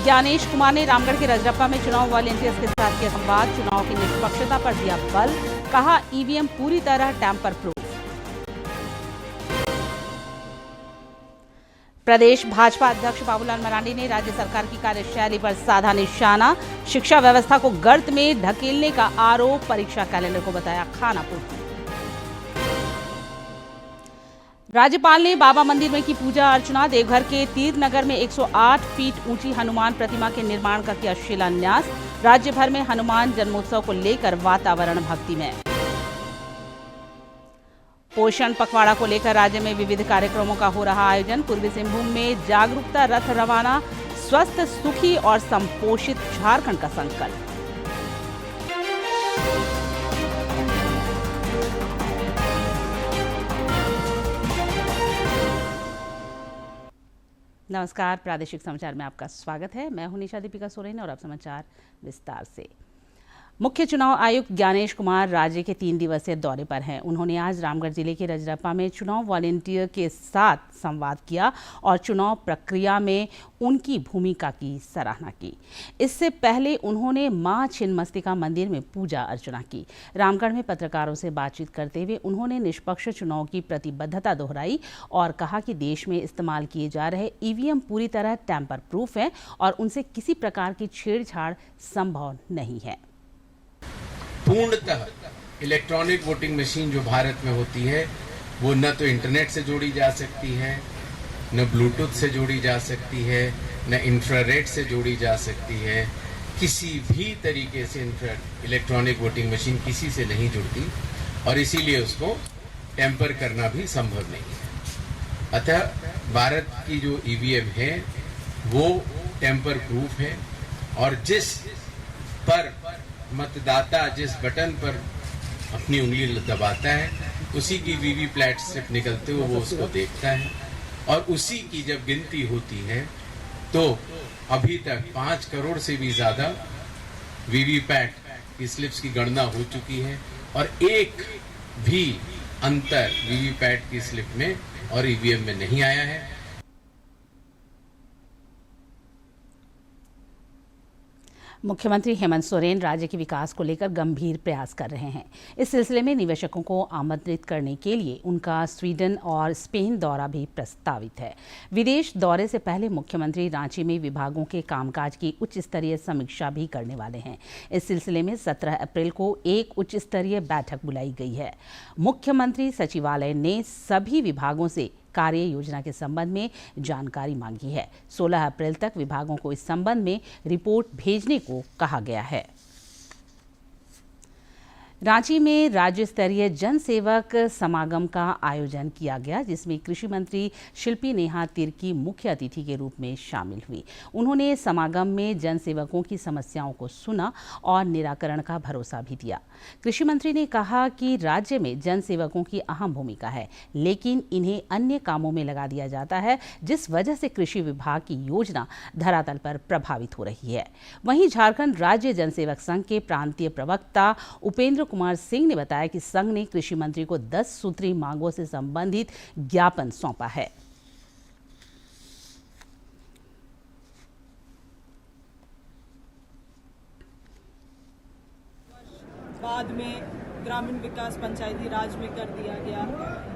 ज्ञानेश कुमार ने रामगढ़ के रजरप्पा में चुनाव वॉलंटियर्स के साथ किया संवाद। चुनाव की निष्पक्षता पर दिया बल, कहा ईवीएम पूरी तरह टैंपर प्रूफ। प्रदेश भाजपा अध्यक्ष बाबूलाल मरांडी ने राज्य सरकार की कार्यशैली पर साधा निशाना। शिक्षा व्यवस्था को गर्त में धकेलने का आरोप, परीक्षा कैलेंडर को बताया खानापूर्ति। राज्यपाल ने बाबा मंदिर में की पूजा अर्चना। देवघर के तीर्थनगर में 108 फीट ऊंची हनुमान प्रतिमा के निर्माण का किया शिलान्यास। राज्य भर में हनुमान जन्मोत्सव को लेकर वातावरण भक्तिमय। पोषण पखवाड़ा को लेकर राज्य में विविध कार्यक्रमों का हो रहा आयोजन। पूर्वी सिंहभूम में जागरूकता रथ रवाना। स्वस्थ, सुखी और संपोषित झारखंड का संकल्प। नमस्कार, प्रादेशिक समाचार में आपका स्वागत है। मैं हूं निशा दीपिका सोरेन और अब समाचार विस्तार से। मुख्य चुनाव आयुक्त ज्ञानेश कुमार राज्य के 3 दिवसीय दौरे पर हैं। उन्होंने आज रामगढ़ जिले के रजरप्पा में चुनाव वॉलंटियर के साथ संवाद किया और चुनाव प्रक्रिया में उनकी भूमिका की सराहना की। इससे पहले उन्होंने मां छिन्नमस्तिका मंदिर में पूजा अर्चना की। रामगढ़ में पत्रकारों से बातचीत करते हुए उन्होंने निष्पक्ष चुनाव की प्रतिबद्धता दोहराई और कहा कि देश में इस्तेमाल किए जा रहे ईवीएम पूरी तरह टैंपर प्रूफ है और उनसे किसी प्रकार की छेड़छाड़ संभव नहीं है। पूर्णतः इलेक्ट्रॉनिक वोटिंग मशीन जो भारत में होती है वो न तो इंटरनेट से जोड़ी जा सकती है, न ब्लूटूथ से जोड़ी जा सकती है, न इंफ्रारेड से जोड़ी जा सकती है। किसी भी तरीके से इलेक्ट्रॉनिक वोटिंग मशीन किसी से नहीं जुड़ती और इसीलिए उसको टेम्पर करना भी संभव नहीं है। अतः भारत की जो ईवीएम है वो टेम्पर प्रूफ है और जिस पर मतदाता जिस बटन पर अपनी उंगली दबाता है उसी की वीवीपैट स्लिप निकलते हुए वो उसको देखता है और उसी की जब गिनती होती है तो अभी तक 5 करोड़ से भी ज्यादा वीवीपैट की स्लिप्स की गणना हो चुकी है और एक भी अंतर वीवीपैट की स्लिप में और ईवीएम में नहीं आया है। मुख्यमंत्री हेमंत सोरेन राज्य के विकास को लेकर गंभीर प्रयास कर रहे हैं। इस सिलसिले में निवेशकों को आमंत्रित करने के लिए उनका स्वीडन और स्पेन दौरा भी प्रस्तावित है। विदेश दौरे से पहले मुख्यमंत्री रांची में विभागों के कामकाज की उच्च स्तरीय समीक्षा भी करने वाले हैं। इस सिलसिले में 17 अप्रैल को एक उच्च स्तरीय बैठक बुलाई गई है। मुख्यमंत्री सचिवालय ने सभी विभागों से कार्य योजना के संबंध में जानकारी मांगी है। 16 अप्रैल तक विभागों को इस संबंध में रिपोर्ट भेजने को कहा गया है। रांची में राज्य स्तरीय जन सेवक समागम का आयोजन किया गया, जिसमें कृषि मंत्री शिल्पी नेहा तिर्की मुख्य अतिथि के रूप में शामिल हुई। उन्होंने समागम में जन सेवकों की समस्याओं को सुना और निराकरण का भरोसा भी दिया। कृषि मंत्री ने कहा कि राज्य में जन सेवकों की अहम भूमिका है, लेकिन इन्हें अन्य कामों में लगा दिया जाता है, जिस वजह से कृषि विभाग की योजना धरातल पर प्रभावित हो रही है। वहीं झारखंड राज्य जन सेवक संघ के प्रांतीय प्रवक्ता उपेंद्र कुमार सिंह ने बताया कि संघ ने कृषि मंत्री को 10 सूत्री मांगों से संबंधित ज्ञापन सौंपा है। बाद में ग्रामीण विकास पंचायती राज में कर दिया गया।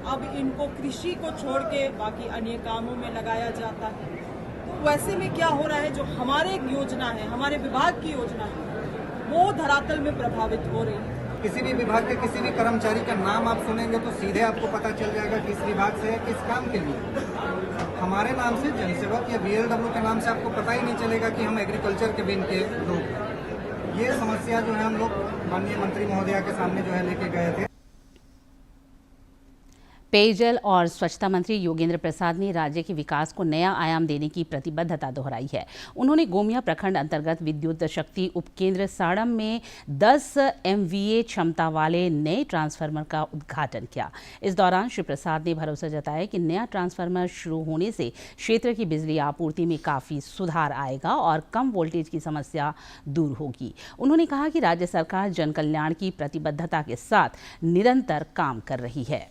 अब इनको कृषि को छोड़ के बाकी अन्य कामों में लगाया जाता है। तो वैसे में क्या हो रहा है, जो हमारे योजना है, हमारे विभाग की योजना है, वो धरातल में प्रभावित हो रही है। किसी भी विभाग के किसी भी कर्मचारी का नाम आप सुनेंगे तो सीधे आपको पता चल जाएगा किस विभाग से है, किस काम के लिए। हमारे नाम से जनसेवक या बीएलडब्ल्यू के नाम से आपको पता ही नहीं चलेगा कि हम एग्रीकल्चर के बिन के लोग। ये समस्या जो है हम लोग माननीय मंत्री महोदया के सामने जो है लेके गए थे। पेयजल और स्वच्छता मंत्री योगेंद्र प्रसाद ने राज्य के विकास को नया आयाम देने की प्रतिबद्धता दोहराई है। उन्होंने गोमिया प्रखंड अंतर्गत विद्युत शक्ति उपकेंद्र साड़म में 10 MVA क्षमता वाले नए ट्रांसफार्मर का उद्घाटन किया। इस दौरान श्री प्रसाद ने भरोसा जताया कि नया ट्रांसफार्मर शुरू होने से क्षेत्र की बिजली आपूर्ति में काफी सुधार आएगा और कम वोल्टेज की समस्या दूर होगी। उन्होंने कहा कि राज्य सरकार जन कल्याण की प्रतिबद्धता के साथ निरंतर काम कर रही है।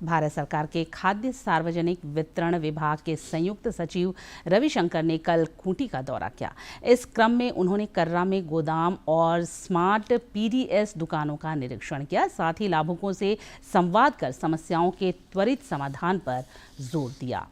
भारत सरकार के खाद्य सार्वजनिक वितरण विभाग के संयुक्त सचिव रविशंकर ने कल खूंटी का दौरा किया। इस क्रम में उन्होंने कर्रा में गोदाम और स्मार्ट पीडीएस दुकानों का निरीक्षण किया। साथ ही लाभुकों से संवाद कर समस्याओं के त्वरित समाधान पर जोर दिया।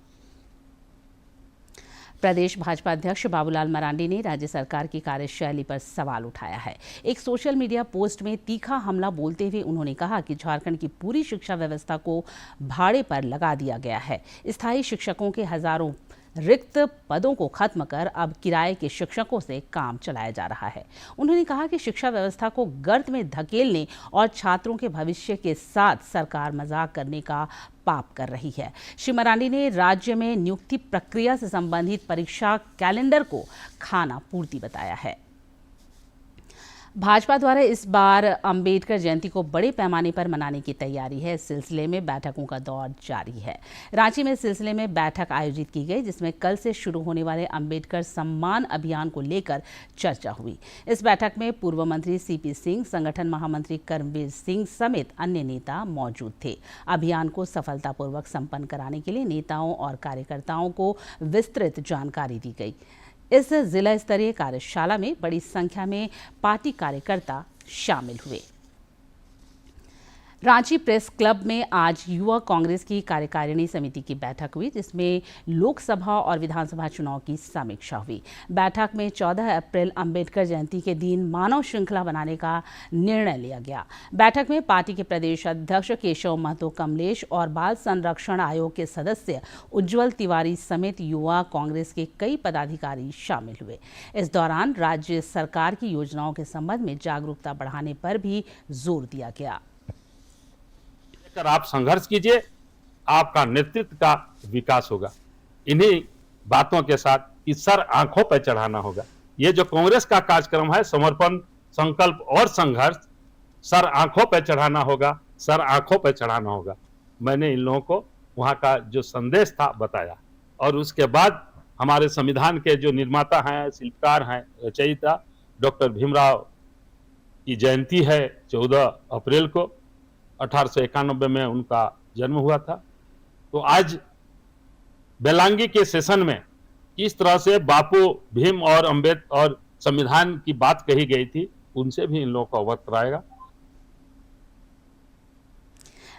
प्रदेश भाजपा अध्यक्ष बाबूलाल मरांडी ने राज्य सरकार की कार्यशैली पर सवाल उठाया है। एक सोशल मीडिया पोस्ट में तीखा हमला बोलते हुए उन्होंने कहा कि झारखंड की पूरी शिक्षा व्यवस्था को भाड़े पर लगा दिया गया है। स्थायी शिक्षकों के हजारों रिक्त पदों को खत्म कर अब किराए के शिक्षकों से काम चलाया जा रहा है। उन्होंने कहा कि शिक्षा व्यवस्था को गर्त में धकेलने और छात्रों के भविष्य के साथ सरकार मजाक करने का पाप कर रही है। श्री मरांडी ने राज्य में नियुक्ति प्रक्रिया से संबंधित परीक्षा कैलेंडर को खाना पूर्ति बताया है। भाजपा द्वारा इस बार अंबेडकर जयंती को बड़े पैमाने पर मनाने की तैयारी है। इस सिलसिले में बैठकों का दौर जारी है। रांची में इस सिलसिले में बैठक आयोजित की गई, जिसमें कल से शुरू होने वाले अंबेडकर सम्मान अभियान को लेकर चर्चा हुई। इस बैठक में पूर्व मंत्री सीपी सिंह, संगठन महामंत्री कर्मवीर सिंह समेत अन्य नेता मौजूद थे। अभियान को सफलतापूर्वक संपन्न कराने के लिए नेताओं और कार्यकर्ताओं को विस्तृत जानकारी दी गई। इस जिला स्तरीय कार्यशाला में बड़ी संख्या में पार्टी कार्यकर्ता शामिल हुए। रांची प्रेस क्लब में आज युवा कांग्रेस की कार्यकारिणी समिति की बैठक हुई, जिसमें लोकसभा और विधानसभा चुनाव की समीक्षा हुई। बैठक में 14 अप्रैल अंबेडकर जयंती के दिन मानव श्रृंखला बनाने का निर्णय लिया गया। बैठक में पार्टी के प्रदेश अध्यक्ष केशव महतो कमलेश और बाल संरक्षण आयोग के सदस्य उज्जवल तिवारी समेत युवा कांग्रेस के कई पदाधिकारी शामिल हुए। इस दौरान राज्य सरकार की योजनाओं के संबंध में जागरूकता बढ़ाने पर भी जोर दिया गया। आप संघर्ष कीजिए, आपका नेतृत्व का विकास होगा। इन्हीं बातों के साथ इस सर आंखों पर चढ़ाना होगा। ये जो कांग्रेस का कार्यक्रम है, समर्पण, संकल्प और संघर्ष, सर आंखों पर चढ़ाना होगा, सर आंखों पर चढ़ाना होगा। मैंने इन लोगों को वहां का जो संदेश था बताया, और उसके बाद हमारे संविधान के जो निर्माता हैं, शिल्पकार हैं, रचयिता डॉक्टर भीमराव की जयंती है 14 अप्रैल को। 1891 में उनका जन्म हुआ था। तो आज बेलांगी के सेशन में इस तरह से बापू, भीम और अम्बेडकर और संविधान की बात कही गई थी, उनसे भी इन लोगों को अवगत कराएगा।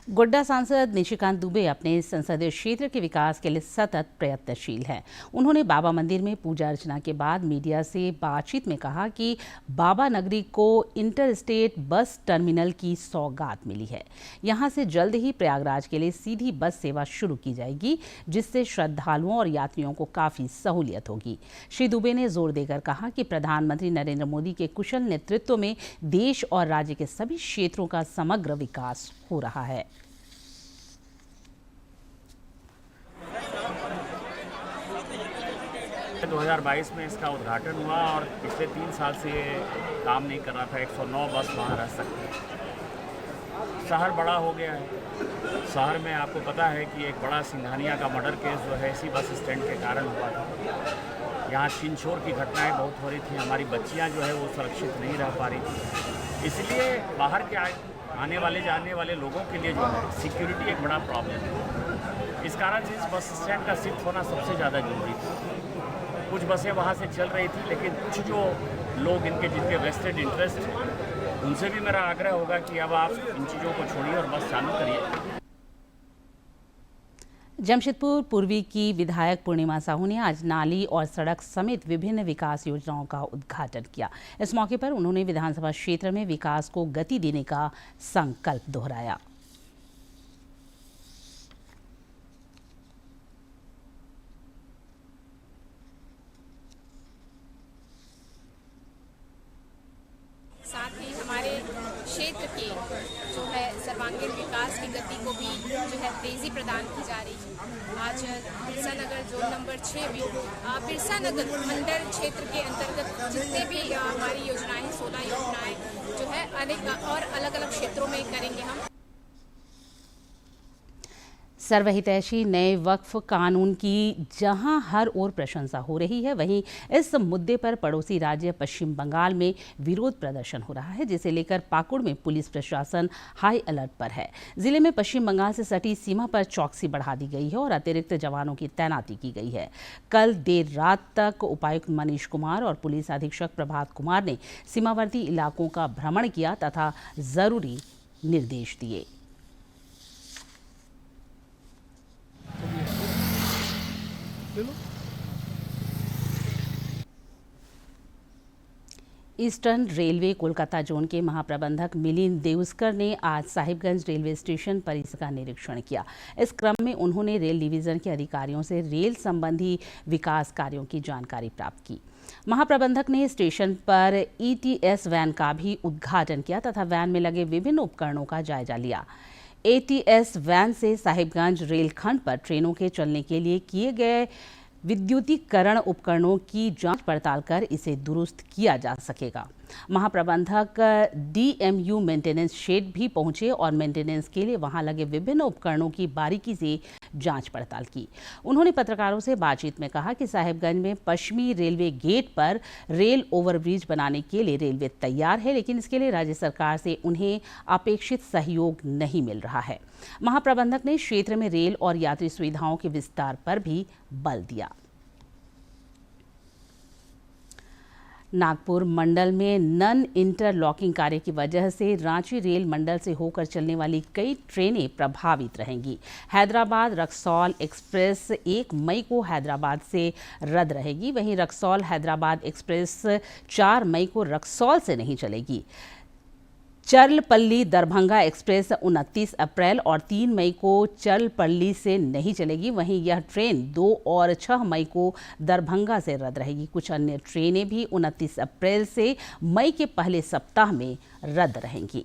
गोड्डा सांसद निशिकांत दुबे अपने संसदीय क्षेत्र के विकास के लिए सतत प्रयत्नशील हैं। उन्होंने बाबा मंदिर में पूजा अर्चना के बाद मीडिया से बातचीत में कहा कि बाबा नगरी को इंटरस्टेट बस टर्मिनल की सौगात मिली है। यहां से जल्द ही प्रयागराज के लिए सीधी बस सेवा शुरू की जाएगी, जिससे श्रद्धालुओं और यात्रियों को काफ़ी सहूलियत होगी। श्री दुबे ने जोर देकर कहा कि प्रधानमंत्री नरेंद्र मोदी के कुशल नेतृत्व में देश और राज्य के सभी क्षेत्रों का समग्र विकास हो रहा है। 2022 में इसका उद्घाटन हुआ और पिछले 3 साल से ये काम नहीं कर रहा था। 109 बस वहाँ रह सकती है। शहर बड़ा हो गया है। शहर में आपको पता है कि एक बड़ा सिंघानिया का मर्डर केस जो है इसी बस स्टैंड के कारण हुआ था। यहाँ छीन-छोड़ की घटनाएं बहुत हो रही थी। हमारी बच्चियाँ जो है वो सुरक्षित नहीं रह पा रही थी। इसलिए बाहर के आने वाले जाने वाले लोगों के लिए जो है सिक्योरिटी एक बड़ा प्रॉब्लम है। इस कारण से इस बस स्टैंड का शिफ्ट होना सबसे ज़्यादा जरूरी था। कुछ बसें वहाँ से चल रही थी, लेकिन कुछ जो लोग जिनके वेस्टेड इंटरेस्ट है, उनसे भी मेरा आग्रह होगा कि अब आप इन चीज़ों को छोड़िए और बस चालू करिए। जमशेदपुर पूर्वी की विधायक पूर्णिमा साहू ने आज नाली और सड़क समेत विभिन्न विकास योजनाओं का उद्घाटन किया। इस मौके पर उन्होंने विधानसभा क्षेत्र में विकास को गति देने का संकल्प दोहराया। साथ ही हमारे क्षेत्र के जो है सर्वांगीण विकास की गति को भी जो है तेजी प्रदान की जा रही है। आज बिरसा नगर जोन नंबर 6 में बिरसा नगर मंडल क्षेत्र के अंतर्गत जितने भी हमारी योजनाएं 16 योजनाएं जो है अनेक और अलग अलग क्षेत्रों में करेंगे हम। सर्वहितैषी नए वक्फ कानून की जहां हर ओर प्रशंसा हो रही है, वहीं इस मुद्दे पर पड़ोसी राज्य पश्चिम बंगाल में विरोध प्रदर्शन हो रहा है, जिसे लेकर पाकुड़ में पुलिस प्रशासन हाई अलर्ट पर है। जिले में पश्चिम बंगाल से सटी सीमा पर चौकसी बढ़ा दी गई है और अतिरिक्त जवानों की तैनाती की गई है। कल देर रात तक उपायुक्त मनीष कुमार और पुलिस अधीक्षक प्रभात कुमार ने सीमावर्ती इलाकों का भ्रमण किया तथा जरूरी निर्देश दिए। ईस्टर्न रेलवे कोलकाता जोन के महाप्रबंधक मिलिंद देउस्कर ने आज साहिबगंज रेलवे स्टेशन परिसर का निरीक्षण किया। इस क्रम में उन्होंने रेल डिवीजन के अधिकारियों से रेल संबंधी विकास कार्यों की जानकारी प्राप्त की। महाप्रबंधक ने स्टेशन पर ETS वैन का भी उद्घाटन किया तथा वैन में लगे विभिन्न उपकरणों का जायजा लिया। ATS वैन से साहिबगंज रेलखंड पर ट्रेनों के चलने के लिए किए गए विद्युतीकरण उपकरणों की जांच पड़ताल कर इसे दुरुस्त किया जा सकेगा। महाप्रबंधक DMU मेंटेनेंस शेड भी पहुंचे और मेंटेनेंस के लिए वहां लगे विभिन्न उपकरणों की बारीकी से जांच पड़ताल की। उन्होंने पत्रकारों से बातचीत में कहा कि साहिबगंज में पश्चिमी रेलवे गेट पर रेल ओवरब्रिज बनाने के लिए रेलवे तैयार है, लेकिन इसके लिए राज्य सरकार से उन्हें अपेक्षित सहयोग नहीं मिल रहा है। महाप्रबंधक ने क्षेत्र में रेल और यात्री सुविधाओं के विस्तार पर भी बल दिया। नागपुर मंडल में नन इंटरलॉकिंग कार्य की वजह से रांची रेल मंडल से होकर चलने वाली कई ट्रेनें प्रभावित रहेंगी। हैदराबाद रक्सौल एक्सप्रेस 1 मई को हैदराबाद से रद्द रहेगी, वहीं रक्सौल हैदराबाद एक्सप्रेस 4 मई को रक्सौल से नहीं चलेगी। चर्लपल्ली दरभंगा एक्सप्रेस 29 अप्रैल और 3 मई को चर्लपल्ली से नहीं चलेगी, वहीं यह ट्रेन 2 और 6 मई को दरभंगा से रद्द रहेगी। कुछ अन्य ट्रेनें भी 29 अप्रैल से मई के पहले सप्ताह में रद्द रहेंगी।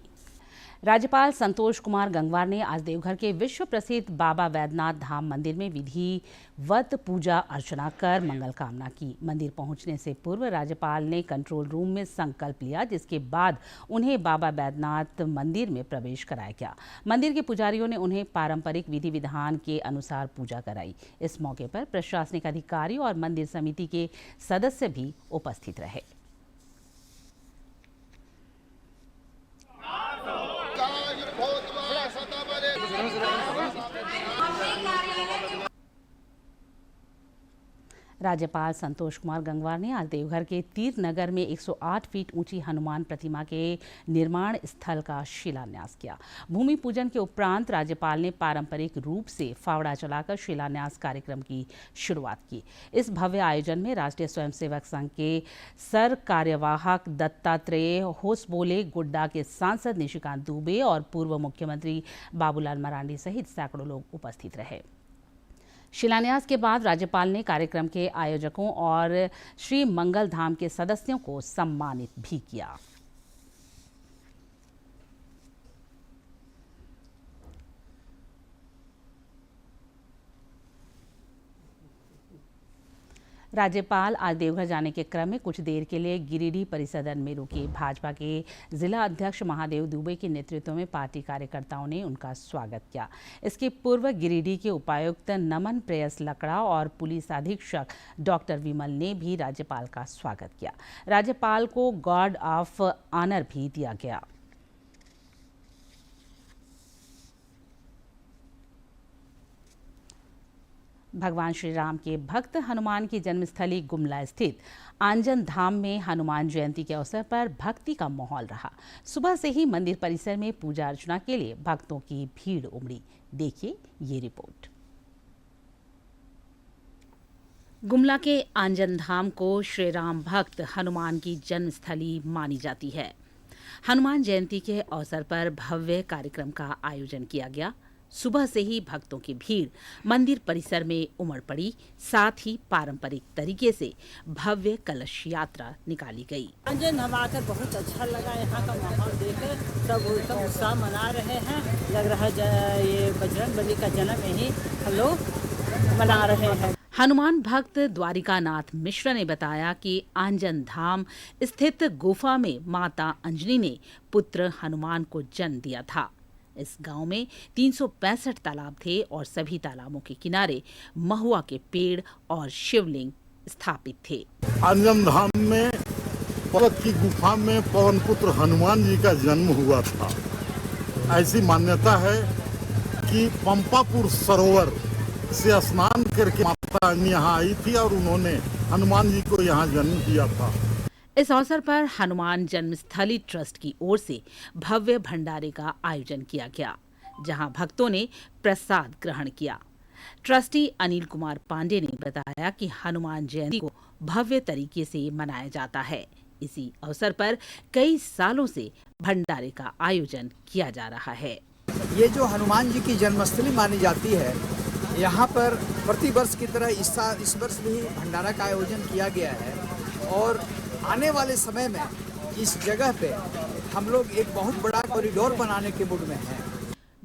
राज्यपाल संतोष कुमार गंगवार ने आज देवघर के विश्व प्रसिद्ध बाबा वैद्यनाथ धाम मंदिर में विधिवत पूजा अर्चना कर मंगल कामना की। मंदिर पहुंचने से पूर्व राज्यपाल ने कंट्रोल रूम में संकल्प लिया, जिसके बाद उन्हें बाबा वैद्यनाथ मंदिर में प्रवेश कराया गया। मंदिर के पुजारियों ने उन्हें पारंपरिक विधि विधान के अनुसार पूजा कराई। इस मौके पर प्रशासनिक अधिकारी और मंदिर समिति के सदस्य भी उपस्थित रहे। राज्यपाल संतोष कुमार गंगवार ने आज देवघर के तीर्थ नगर में 108 फीट ऊंची हनुमान प्रतिमा के निर्माण स्थल का शिलान्यास किया। भूमि पूजन के उपरांत राज्यपाल ने पारंपरिक रूप से फावड़ा चलाकर शिलान्यास कार्यक्रम की शुरुआत की। इस भव्य आयोजन में राष्ट्रीय स्वयंसेवक संघ के सर कार्यवाहक दत्तात्रेय होसबोले, गुड्डा के सांसद निशिकांत दुबे और पूर्व मुख्यमंत्री बाबूलाल मरांडी सहित सैकड़ों लोग उपस्थित रहे। शिलान्यास के बाद राज्यपाल ने कार्यक्रम के आयोजकों और श्री मंगल धाम के सदस्यों को सम्मानित भी किया। राज्यपाल आज देवघर जाने के क्रम में कुछ देर के लिए गिरिडीह परिसदन में रुके। भाजपा के जिला अध्यक्ष महादेव दुबे के नेतृत्व में पार्टी कार्यकर्ताओं ने उनका स्वागत किया। इसके पूर्व गिरिडीह के उपायुक्त नमन प्रेयस लकड़ा और पुलिस अधीक्षक डॉक्टर विमल ने भी राज्यपाल का स्वागत किया। राज्यपाल को गार्ड ऑफ ऑनर भी दिया गया। भगवान श्री राम के भक्त हनुमान की जन्मस्थली गुमला स्थित आंजन धाम में हनुमान जयंती के अवसर पर भक्ति का माहौल रहा। सुबह से ही मंदिर परिसर में पूजा अर्चना के लिए भक्तों की भीड़ उमड़ी। देखिए ये रिपोर्ट। गुमला के आंजन धाम को श्री राम भक्त हनुमान की जन्मस्थली मानी जाती है। हनुमान जयंती के अवसर पर भव्य कार्यक्रम का आयोजन किया गया। सुबह से ही भक्तों की भीड़ मंदिर परिसर में उमड़ पड़ी। साथ ही पारंपरिक तरीके से भव्य कलश यात्रा निकाली गई। आंजन धाम आकर बहुत अच्छा लगा। यहाँ का माहौल देखकर सब एकदम उत्साह मना रहे हैं। लग रहा है ये बजरंगबली का जन्म यही हम लोग मना रहे हैं। हनुमान भक्त द्वारिकानाथ मिश्र ने बताया कि आंजन धाम स्थित गुफा में माता अंजनी ने पुत्र हनुमान को जन्म दिया था। इस गांव में 365 तालाब थे और सभी तालाबों के किनारे महुआ के पेड़ और शिवलिंग स्थापित थे। अंजन धाम में पर्वत की गुफा में पवन पुत्र हनुमान जी का जन्म हुआ था। ऐसी मान्यता है कि पंपापुर सरोवर से स्नान करके माता यहाँ आई थी और उन्होंने हनुमान जी को यहाँ जन्म दिया था। इस अवसर पर हनुमान जन्मस्थली ट्रस्ट की ओर से भव्य भंडारे का आयोजन किया गया, जहां भक्तों ने प्रसाद ग्रहण किया। ट्रस्टी अनिल कुमार पांडे ने बताया कि हनुमान जयंती को भव्य तरीके से मनाया जाता है। इसी अवसर पर कई सालों से भंडारे का आयोजन किया जा रहा है। ये जो हनुमान जी की जन्मस्थली मानी जाती है, यहाँ पर प्रतिवर्ष की तरह इस वर्ष भी भंडारा का आयोजन किया गया है और आने वाले समय में इस जगह पे हम लोग एक बहुत बड़ा कॉरिडोर बनाने के मूड में हैं।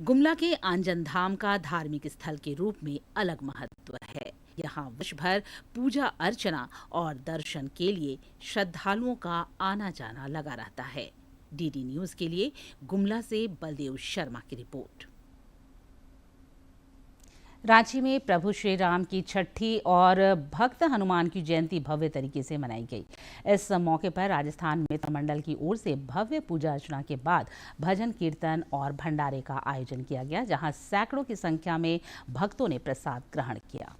गुमला के आंजन धाम का धार्मिक स्थल के रूप में अलग महत्व है। यहाँ वर्ष भर पूजा अर्चना और दर्शन के लिए श्रद्धालुओं का आना जाना लगा रहता है। डीडी न्यूज के लिए गुमला से बलदेव शर्मा की रिपोर्ट। रांची में प्रभु श्री राम की छठी और भक्त हनुमान की जयंती भव्य तरीके से मनाई गई। इस मौके पर राजस्थान मित्र मंडल की ओर से भव्य पूजा अर्चना के बाद भजन कीर्तन और भंडारे का आयोजन किया गया, जहां सैकड़ों की संख्या में भक्तों ने प्रसाद ग्रहण किया।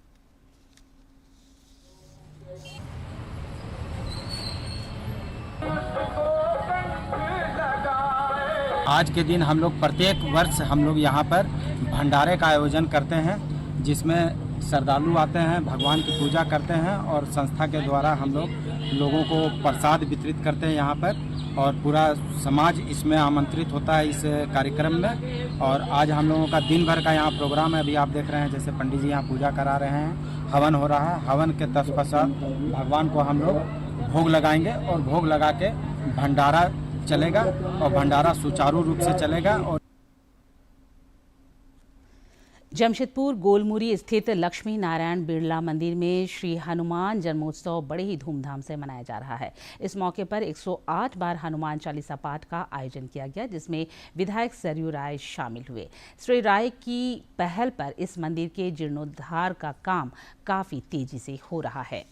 आज के दिन हम लोग प्रत्येक वर्ष हम लोग यहाँ पर भंडारे का आयोजन करते हैं, जिसमें श्रद्धालु आते हैं, भगवान की पूजा करते हैं और संस्था के द्वारा हम लोग लोगों को प्रसाद वितरित करते हैं यहाँ पर, और पूरा समाज इसमें आमंत्रित होता है इस कार्यक्रम में। और आज हम लोगों का दिन भर का यहाँ प्रोग्राम है। अभी आप देख रहे हैं जैसे पंडित जी यहाँ पूजा करा रहे हैं, हवन हो रहा है। हवन के तत्पश्चात भगवान को हम लोग भोग लगाएंगे और भोग लगा के भंडारा चलेगा और भंडारा सुचारू रूप से चलेगा। और जमशेदपुर गोलमुरी स्थित लक्ष्मी नारायण बिरला मंदिर में श्री हनुमान जन्मोत्सव बड़े ही धूमधाम से मनाया जा रहा है। इस मौके पर 108 बार हनुमान चालीसा पाठ का आयोजन किया गया, जिसमें विधायक सरयू राय शामिल हुए। श्री राय की पहल पर इस मंदिर के जीर्णोद्धार का काम काफी तेजी से हो रहा है।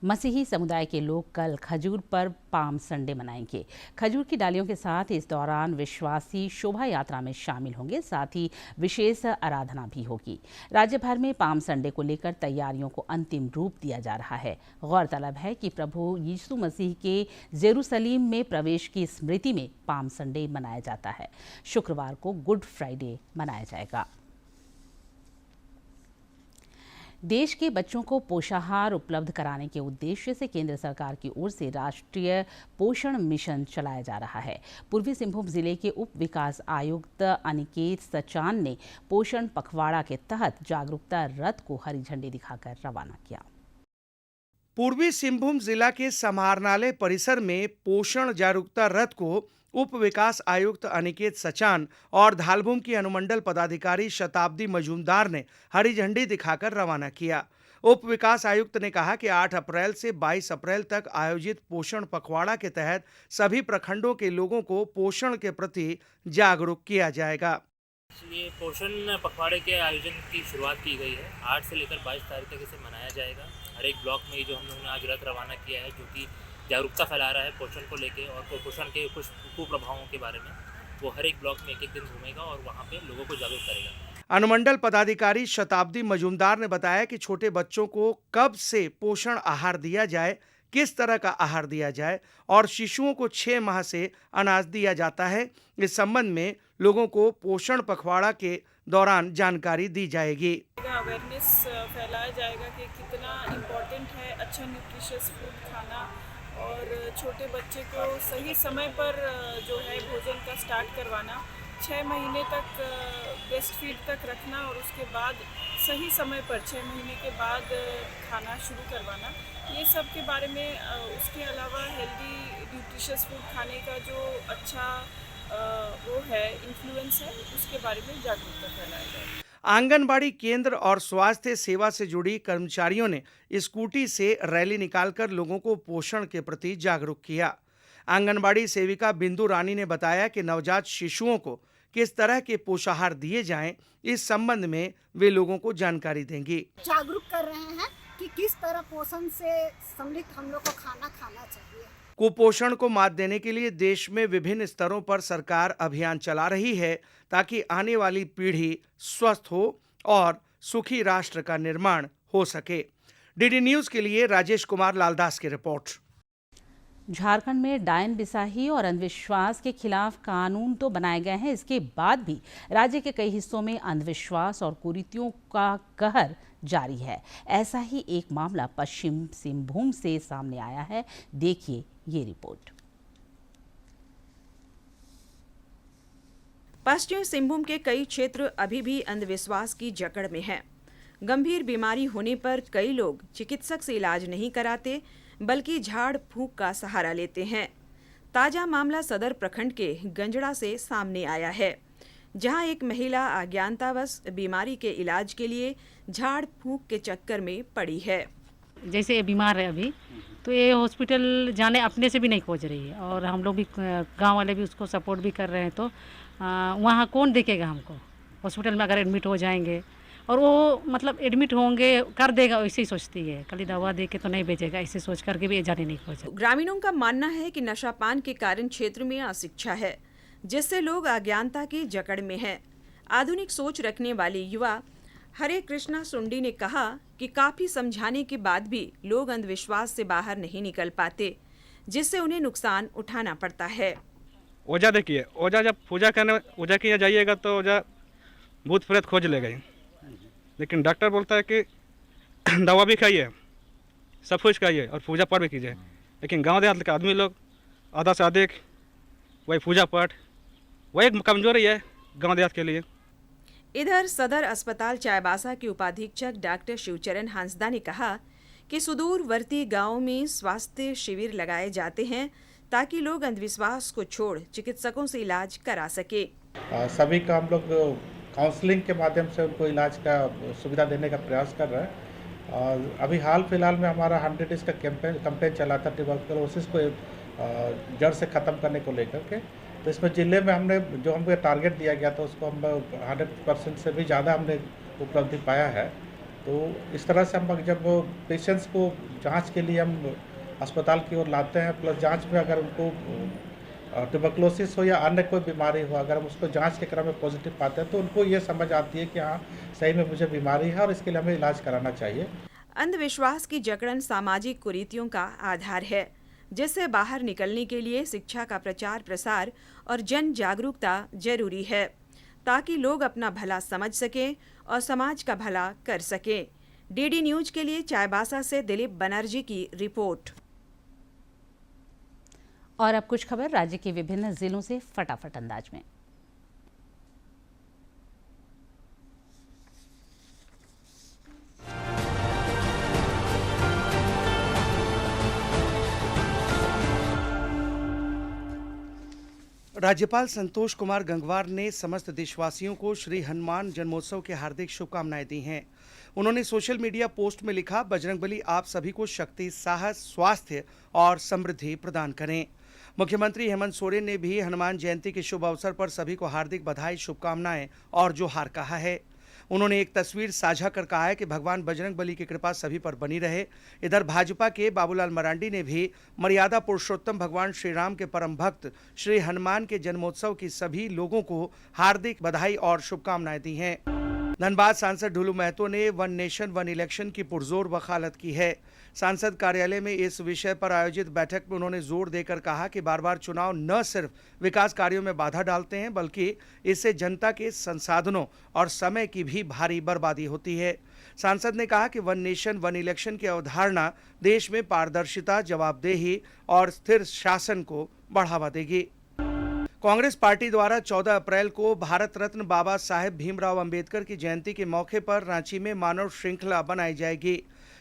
मसीही समुदाय के लोग कल खजूर पर पाम संडे मनाएंगे। खजूर की डालियों के साथ इस दौरान विश्वासी शोभा यात्रा में शामिल होंगे, साथ ही विशेष आराधना भी होगी। राज्य भर में पाम संडे को लेकर तैयारियों को अंतिम रूप दिया जा रहा है। गौरतलब है कि प्रभु यीशु मसीह के जेरूसलीम में प्रवेश की स्मृति में पाम संडे मनाया जाता है। शुक्रवार को गुड फ्राइडे मनाया जाएगा। देश के बच्चों को पोषाहार उपलब्ध कराने के उद्देश्य से केंद्र सरकार की ओर से राष्ट्रीय पोषण मिशन चलाया जा रहा है। पूर्वी सिंहभूम जिले के उप विकास आयुक्त अनिकेत सचान ने पोषण पखवाड़ा के तहत जागरूकता रथ को हरी झंडी दिखाकर रवाना किया। पूर्वी सिंहभूम जिला के समाहरणालय परिसर में पोषण जागरूकता रथ को उप विकास आयुक्त अनिकेत सचान और धालभूम की अनुमंडल पदाधिकारी शताब्दी मजूमदार ने हरी झंडी दिखाकर रवाना किया। उप विकास आयुक्त ने कहा कि 8 अप्रैल से 22 अप्रैल तक आयोजित पोषण पखवाड़ा के तहत सभी प्रखंडों के लोगों को पोषण के प्रति जागरूक किया जाएगा। ये पोषण पखवाड़े के आयोजन की शुरुआत की गई है। 8 से लेकर 22 तारीख तक इसे मनाया जाएगा। हर एक ब्लॉक में जो हम लोगों ने आज रथ रवाना किया है, जो कि जागरूकता फैला रहा है पोषण को लेके और कुपोषण के कुछ कुप्रभावों के बारे में, वो हर एक ब्लॉक में एक दिन घूमेगा और वहाँ पे लोगों को जागरूक करेगा। अनुमंडल पदाधिकारी शताब्दी मजूमदार ने बताया कि छोटे बच्चों को कब से पोषण आहार दिया जाए, किस तरह का आहार दिया जाए और शिशुओं को 6 माह से अनाज दिया जाता है, इस संबंध में लोगों को पोषण पखवाड़ा के दौरान जानकारी दी जाएगी। अवेयरनेस फैलाया जाएगा कि कितना इम्पोर्टेंट है अच्छा न्यूट्रिशियस फूड खाना और छोटे बच्चे को सही समय पर जो है भोजन का स्टार्ट करवाना। 6 महीने तक ब्रेस्ट फीड तक रखना और उसके बाद सही समय पर 6 महीने के बाद खाना शुरू करवाना, ये सब के बारे में उसके अलावा हेल्दी न्यूट्रिशियस फूड खाने का जो अच्छा वो है इन्फ्लुएंस है, उसके बारे में जागरूकता फैलाया जाए। आंगनबाड़ी केंद्र और स्वास्थ्य सेवा से जुड़ी कर्मचारियों ने स्कूटी से रैली निकालकर लोगों को पोषण के प्रति जागरूक किया। आंगनबाड़ी सेविका बिंदु रानी ने बताया कि नवजात शिशुओं को किस तरह के पोषाहार दिए जाएं, इस संबंध में वे लोगों को जानकारी देंगी। जागरूक कर रहे हैं कि किस तरह पोषण से समृद्ध हम लोग को खाना खाना चाहिए। कुपोषण को मात देने के लिए देश में विभिन्न स्तरों पर सरकार अभियान चला रही है ताकि आने वाली पीढ़ी स्वस्थ हो और सुखी राष्ट्र का निर्माण हो सके। डीडी न्यूज के लिए राजेश कुमार लालदास की रिपोर्ट। झारखंड में डायन बिसाही और अंधविश्वास के खिलाफ कानून तो बनाए गए हैं, इसके बाद भी राज्य के कई हिस्सों में अंधविश्वास और कुरीतियों का कहर जारी है। ऐसा ही एक मामला पश्चिम सिंहभूम से सामने आया है। देखिए ये रिपोर्ट। पश्चिम सिंहभूम के कई क्षेत्र अभी भी अंधविश्वास की जकड़ में हैं। गंभीर बीमारी होने पर कई लोग चिकित्सक से इलाज नहीं कराते बल्कि झाड़ फूंक का सहारा लेते हैं। ताजा मामला सदर प्रखंड के गंजड़ा से सामने आया है, जहां एक महिला अज्ञानतावश बीमारी के इलाज के लिए झाड़ फूंक के चक्कर में पड़ी है। जैसे ये बीमार है अभी, तो ये हॉस्पिटल जाने अपने से भी नहीं खोज रही है और हम लोग भी गांव वाले भी उसको सपोर्ट भी कर रहे हैं। तो वहाँ कौन देखेगा हमको? हॉस्पिटल में अगर एडमिट हो जाएंगे और वो मतलब एडमिट होंगे कर देगा, ऐसे ही सोचती है, खाली दवा दे के तो नहीं बेचेगा, ऐसे सोच करके भी जाने नहीं खोजा। ग्रामीणों का मानना है कि नशापान के कारण क्षेत्र में अशिक्षा है, जिससे लोग अज्ञानता की जकड़ में हैं। आधुनिक सोच रखने वाले युवा हरे कृष्णा सुंडी ने कहा कि काफी समझाने के बाद भी लोग अंधविश्वास से बाहर नहीं निकल पाते, जिससे उन्हें नुकसान उठाना पड़ता है। ओझा देखिए, ओझा जब पूजा करने ओझा के यहाँ जाइएगा तो ओझा भूत प्रेत खोज ले गए, लेकिन डॉक्टर बोलता है कि दवा भी खाइए, सब कुछ खाइए और पूजा पाठ भी कीजिए। लेकिन गांव देहात के आदमी लोग आधा से अधिक वही पूजा पाठ, वही कमजोरी है गांव देहात के लिए। इधर सदर अस्पताल चाईबासा के उपाधीक्षक डॉक्टर शिवचरण हांसदा ने कहा कि सुदूरवर्ती गांवों में स्वास्थ्य शिविर लगाए जाते हैं ताकि लोग अंधविश्वास को छोड़ चिकित्सकों से इलाज करा सके। सभी का हम लोग काउंसलिंग के माध्यम से उनको इलाज का सुविधा देने का प्रयास कर रहे हैं। अभी हाल फिलहाल में हमारा 100 डेज का कैंपेन चला था ट्यूबरकुलोसिस को जड़ से ख़त्म करने को लेकर के। तो इसमें जिले में हमने जो हमको टारगेट दिया गया था उसको हम 100% से भी ज़्यादा हमने उपलब्धि पाया है। तो इस तरह से हम जब पेशेंट्स को जांच के लिए हम अस्पताल की ओर लाते हैं, प्लस जांच में अगर उनको ट्यूबरकुलोसिस हो या अन्य कोई बीमारी हो, अगर हम उसको जांच के क्रम में पॉजिटिव पाते हैं तो उनको ये समझ आती है कि हाँ सही में मुझे बीमारी है और इसके लिए हमें इलाज कराना चाहिए। अंधविश्वास की जकड़न सामाजिक कुरीतियों का आधार है, जिससे बाहर निकलने के लिए शिक्षा का प्रचार प्रसार और जन जागरूकता जरूरी है, ताकि लोग अपना भला समझ सकें और समाज का भला कर सकें। डीडी न्यूज के लिए चाईबासा से दिलीप बनर्जी की रिपोर्ट। और अब कुछ खबर राज्य के विभिन्न जिलों से फटाफट अंदाज में। राज्यपाल संतोष कुमार गंगवार ने समस्त देशवासियों को श्री हनुमान जन्मोत्सव की हार्दिक शुभकामनाएं दी हैं। उन्होंने सोशल मीडिया पोस्ट में लिखा, बजरंगबली आप सभी को शक्ति, साहस, स्वास्थ्य और समृद्धि प्रदान करें। मुख्यमंत्री हेमंत सोरेन ने भी हनुमान जयंती के शुभ अवसर पर सभी को हार्दिक बधाई, शुभकामनाएं और जोहार कहा है। उन्होंने एक तस्वीर साझा कर कहा है कि भगवान बजरंगबली की कृपा सभी पर बनी रहे। इधर भाजपा के बाबूलाल मरांडी ने भी मर्यादा पुरुषोत्तम भगवान श्री राम के परम भक्त श्री हनुमान के जन्मोत्सव की सभी लोगों को हार्दिक बधाई और शुभकामनाएं दी हैं। धनबाद सांसद ढुलू महतो ने वन नेशन वन इलेक्शन की पुरजोर वकालत की है। सांसद कार्यालय में इस विषय पर आयोजित बैठक में उन्होंने जोर देकर कहा कि बार बार चुनाव न सिर्फ विकास कार्यों में बाधा डालते हैं, बल्कि इससे जनता के संसाधनों और समय की भी भारी बर्बादी होती है। सांसद ने कहा कि वन नेशन वन इलेक्शन की अवधारणा देश में पारदर्शिता, जवाबदेही और स्थिर शासन को बढ़ावा देगी। कांग्रेस पार्टी द्वारा 14 अप्रैल को भारत रत्न बाबा साहेब भीमराव अंबेडकर की जयंती के मौके पर रांची में मानव श्रृंखला बनाई जाएगी।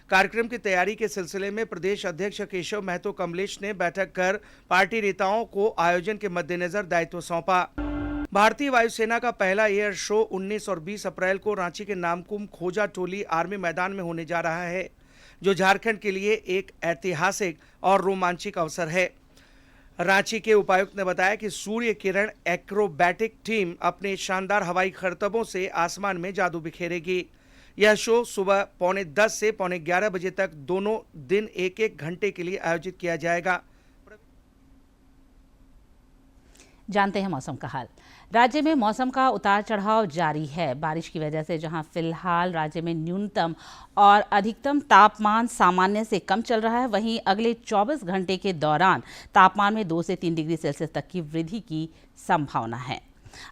कार्यक्रम की तैयारी के सिलसिले में प्रदेश अध्यक्ष केशव महतो कमलेश ने बैठक कर पार्टी नेताओं को आयोजन के मद्देनजर दायित्व सौंपा। भारतीय वायुसेना का पहला एयर शो 19 और 20 अप्रैल को रांची के नामकुम खोजा टोली आर्मी मैदान में होने जा रहा है, जो झारखंड के लिए एक ऐतिहासिक और रोमांचक अवसर है। रांची के उपायुक्त ने बताया कि सूर्य किरण एक्रोबैटिक टीम अपने शानदार हवाई करतबों से आसमान में जादू बिखेरेगी। यह शो सुबह 10:15 से 11:15 बजे तक दोनों दिन 1-1 घंटे के लिए आयोजित किया जाएगा। जानते हैं मौसम का हाल। राज्य में मौसम का उतार चढ़ाव जारी है। बारिश की वजह से जहां फिलहाल राज्य में न्यूनतम और अधिकतम तापमान सामान्य से कम चल रहा है, वहीं अगले 24 घंटे के दौरान तापमान में 2 से 3 डिग्री सेल्सियस तक की वृद्धि की संभावना है।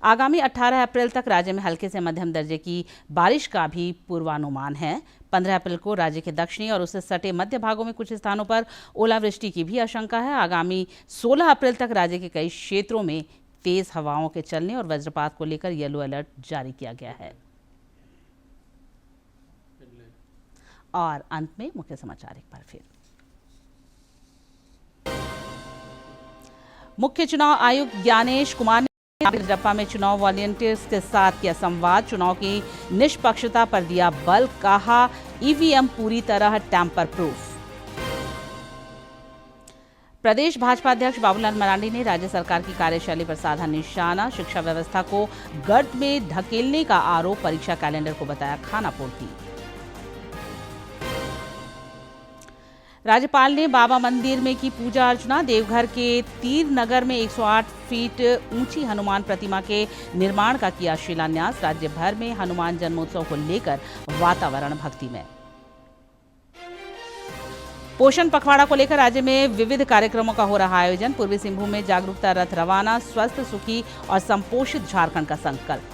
आगामी 18 अप्रैल तक राज्य में हल्के से मध्यम दर्जे की बारिश का भी पूर्वानुमान है। 15 अप्रैल को राज्य के दक्षिणी और उससे सटे मध्य भागों में कुछ स्थानों पर ओलावृष्टि की भी आशंका है। आगामी 16 अप्रैल तक राज्य के कई क्षेत्रों में तेज हवाओं के चलने और वज्रपात को लेकर येलो अलर्ट जारी किया गया है। और अंत में मुख्य समाचार एक बार फिर। मुख्य चुनाव आयुक्त ज्ञानेश कुमार ने रप्पा में चुनाव वॉलंटियर्स के साथ किया संवाद। चुनाव की निष्पक्षता पर दिया बल, कहा ईवीएम पूरी तरह टैंपर प्रूफ। प्रदेश भाजपा अध्यक्ष बाबूलाल मरांडी ने राज्य सरकार की कार्यशैली पर साधा निशाना। शिक्षा व्यवस्था को गर्त में धकेलने का आरोप, परीक्षा कैलेंडर को बताया खानापूर्ति। राज्यपाल ने बाबा मंदिर में की पूजा अर्चना। देवघर के तीर नगर में 108 फीट ऊंची हनुमान प्रतिमा के निर्माण का किया शिलान्यास। राज्य भर में हनुमान जन्मोत्सव को लेकर वातावरण भक्तिमय। पोषण पखवाड़ा को लेकर राज्य में विविध कार्यक्रमों का हो रहा आयोजन। पूर्वी सिंहभूम में जागरूकता रथ रवाना, स्वस्थ, सुखी और संपोषित झारखंड का संकल्प।